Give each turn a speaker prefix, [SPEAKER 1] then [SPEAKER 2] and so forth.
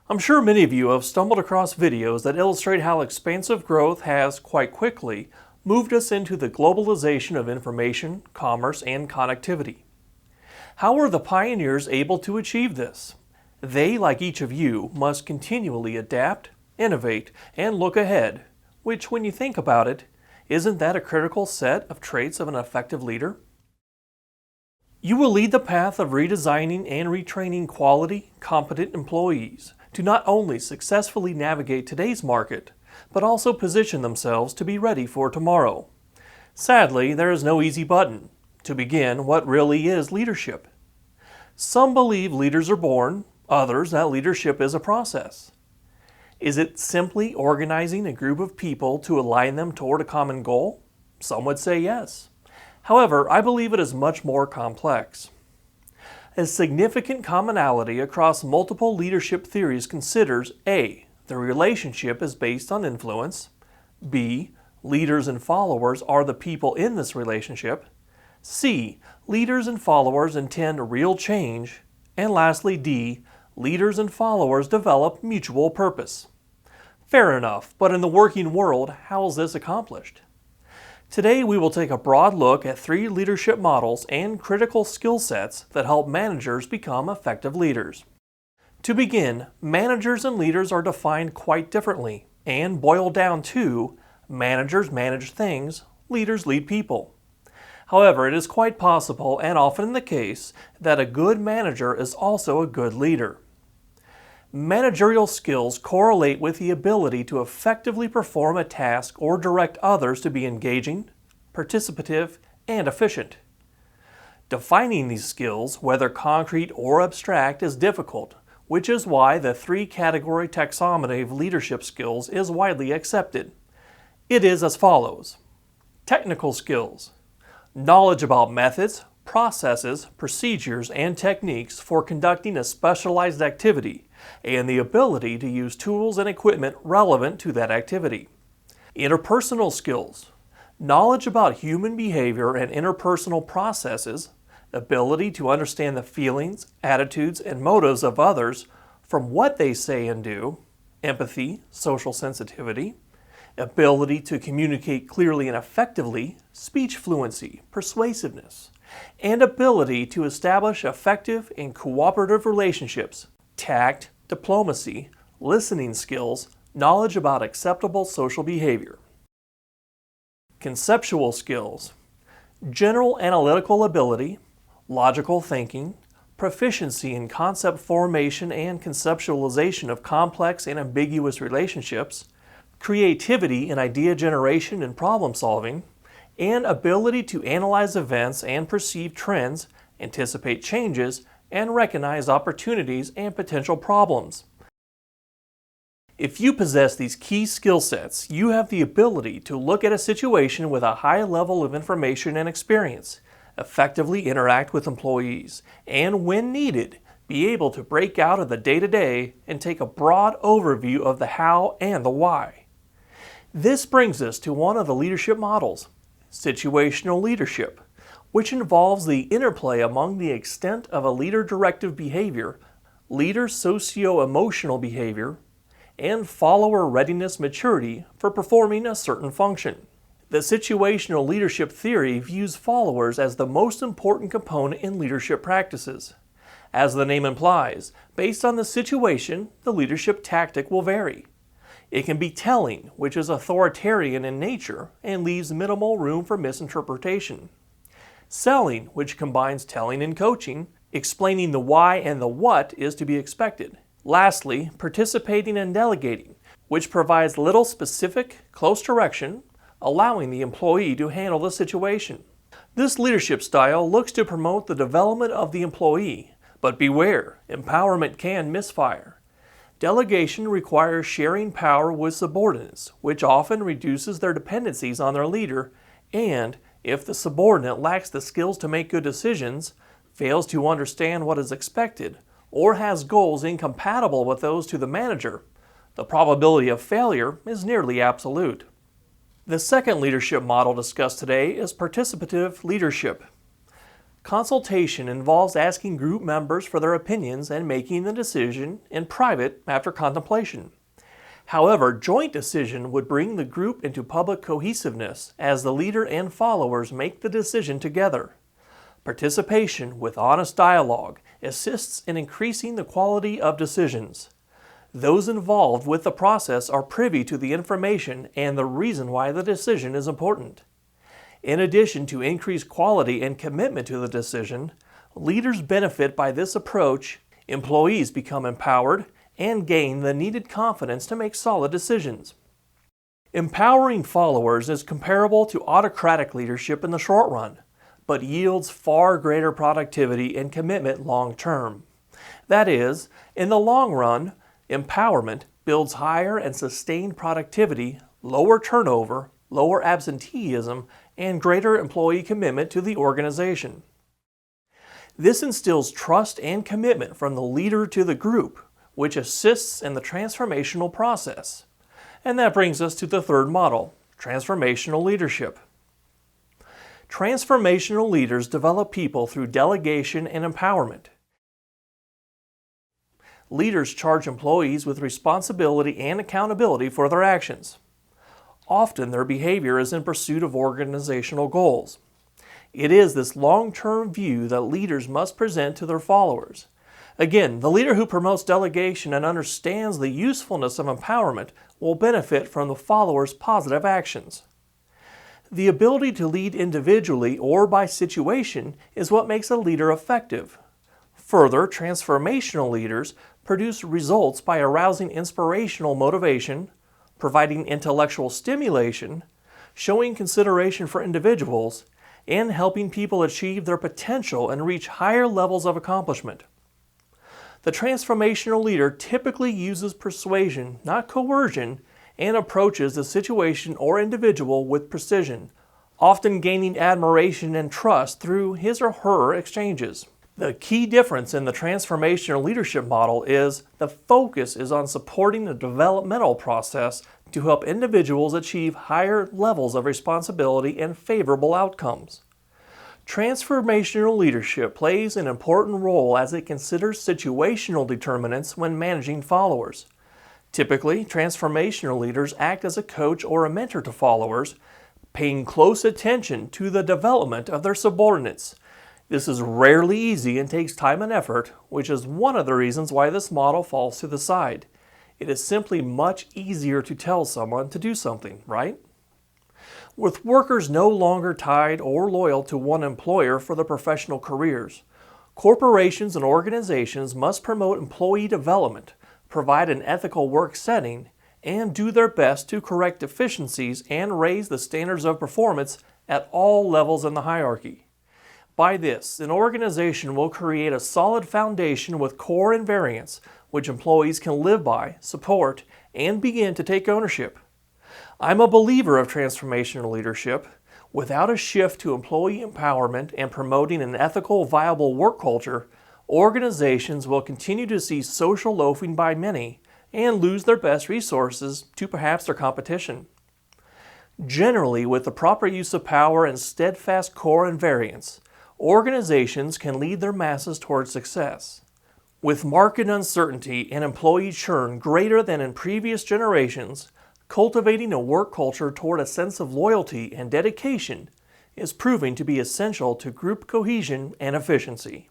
[SPEAKER 1] I'm sure many of you have stumbled across videos that illustrate how expansive growth has, quite quickly, moved us into the globalization of information, commerce, and connectivity. How were the pioneers able to achieve this? They, like each of you, must continually adapt, innovate, and look ahead, which, when you think about it, isn't that a critical set of traits of an effective leader? You will lead the path of redesigning and retraining quality, competent employees to not only successfully navigate today's market, but also position themselves to be ready for tomorrow. Sadly, there is no easy button. To begin, what really is leadership? Some believe leaders are born, others that leadership is a process. Is it simply organizing a group of people to align them toward a common goal? Some would say yes. However, I believe it is much more complex. A significant commonality across multiple leadership theories considers A. The relationship is based on influence, B. Leaders and followers are the people in this relationship, C. Leaders and followers intend real change, and lastly D. Leaders and followers develop mutual purpose. Fair enough, but in the working world, how is this accomplished? Today we will take a broad look at 3 leadership models and critical skill sets that help managers become effective leaders. To begin, managers and leaders are defined quite differently and boil down to managers manage things, leaders lead people. However, it is quite possible and often the case that a good manager is also a good leader. Managerial skills correlate with the ability to effectively perform a task or direct others to be engaging, participative, and efficient. Defining these skills, whether concrete or abstract, is difficult, which is why the 3-category taxonomy of leadership skills is widely accepted. It is as follows: technical skills, knowledge about methods, processes, procedures, and techniques for conducting a specialized activity, and the ability to use tools and equipment relevant to that activity. Interpersonal skills, knowledge about human behavior and interpersonal processes, ability to understand the feelings, attitudes, and motives of others from what they say and do, empathy, social sensitivity, ability to communicate clearly and effectively, speech fluency, persuasiveness, and ability to establish effective and cooperative relationships, tact, diplomacy, listening skills, knowledge about acceptable social behavior. Conceptual skills, general analytical ability, logical thinking, proficiency in concept formation and conceptualization of complex and ambiguous relationships, creativity in idea generation and problem solving, and ability to analyze events and perceive trends, anticipate changes, and recognize opportunities and potential problems. If you possess these key skill sets, you have the ability to look at a situation with a high level of information and experience, effectively interact with employees, and when needed, be able to break out of the day-to-day and take a broad overview of the how and the why. This brings us to one of the leadership models, situational leadership, which involves the interplay among the extent of a leader-directive behavior, leader socio-emotional behavior, and follower readiness maturity for performing a certain function. The situational leadership theory views followers as the most important component in leadership practices. As the name implies, based on the situation, the leadership tactic will vary. It can be telling, which is authoritarian in nature and leaves minimal room for misinterpretation. Selling, which combines telling and coaching, explaining the why and the what is to be expected. Lastly, participating and delegating, which provides little specific, close direction, allowing the employee to handle the situation. This leadership style looks to promote the development of the employee, but beware, empowerment can misfire. Delegation requires sharing power with subordinates, which often reduces their dependencies on their leader, and, if the subordinate lacks the skills to make good decisions, fails to understand what is expected, or has goals incompatible with those to the manager, the probability of failure is nearly absolute. The second leadership model discussed today is participative leadership. Consultation involves asking group members for their opinions and making the decision in private after contemplation. However, joint decision would bring the group into public cohesiveness as the leader and followers make the decision together. Participation with honest dialogue assists in increasing the quality of decisions. Those involved with the process are privy to the information and the reason why the decision is important. In addition to increased quality and commitment to the decision, leaders benefit by this approach, employees become empowered, and gain the needed confidence to make solid decisions. Empowering followers is comparable to autocratic leadership in the short run, but yields far greater productivity and commitment long term. That is, in the long run, empowerment builds higher and sustained productivity, lower turnover, lower absenteeism, and greater employee commitment to the organization. This instills trust and commitment from the leader to the group, which assists in the transformational process. And that brings us to the third model, transformational leadership. Transformational leaders develop people through delegation and empowerment. Leaders charge employees with responsibility and accountability for their actions. Often their behavior is in pursuit of organizational goals. It is this long-term view that leaders must present to their followers. Again, the leader who promotes delegation and understands the usefulness of empowerment will benefit from the followers' positive actions. The ability to lead individually or by situation is what makes a leader effective. Further, transformational leaders produce results by arousing inspirational motivation, providing intellectual stimulation, showing consideration for individuals, and helping people achieve their potential and reach higher levels of accomplishment. The transformational leader typically uses persuasion, not coercion, and approaches the situation or individual with precision, often gaining admiration and trust through his or her exchanges. The key difference in the transformational leadership model is the focus is on supporting the developmental process to help individuals achieve higher levels of responsibility and favorable outcomes. Transformational leadership plays an important role as it considers situational determinants when managing followers. Typically, transformational leaders act as a coach or a mentor to followers, paying close attention to the development of their subordinates. This is rarely easy and takes time and effort, which is one of the reasons why this model falls to the side. It is simply much easier to tell someone to do something, right? With workers no longer tied or loyal to one employer for their professional careers, corporations and organizations must promote employee development, provide an ethical work setting, and do their best to correct deficiencies and raise the standards of performance at all levels in the hierarchy. By this, an organization will create a solid foundation with core invariants which employees can live by, support, and begin to take ownership. I'm a believer of transformational leadership. Without a shift to employee empowerment and promoting an ethical, viable work culture, organizations will continue to see social loafing by many and lose their best resources to perhaps their competition. Generally, with the proper use of power and steadfast core invariants, organizations can lead their masses toward success. With market uncertainty and employee churn greater than in previous generations, cultivating a work culture toward a sense of loyalty and dedication is proving to be essential to group cohesion and efficiency.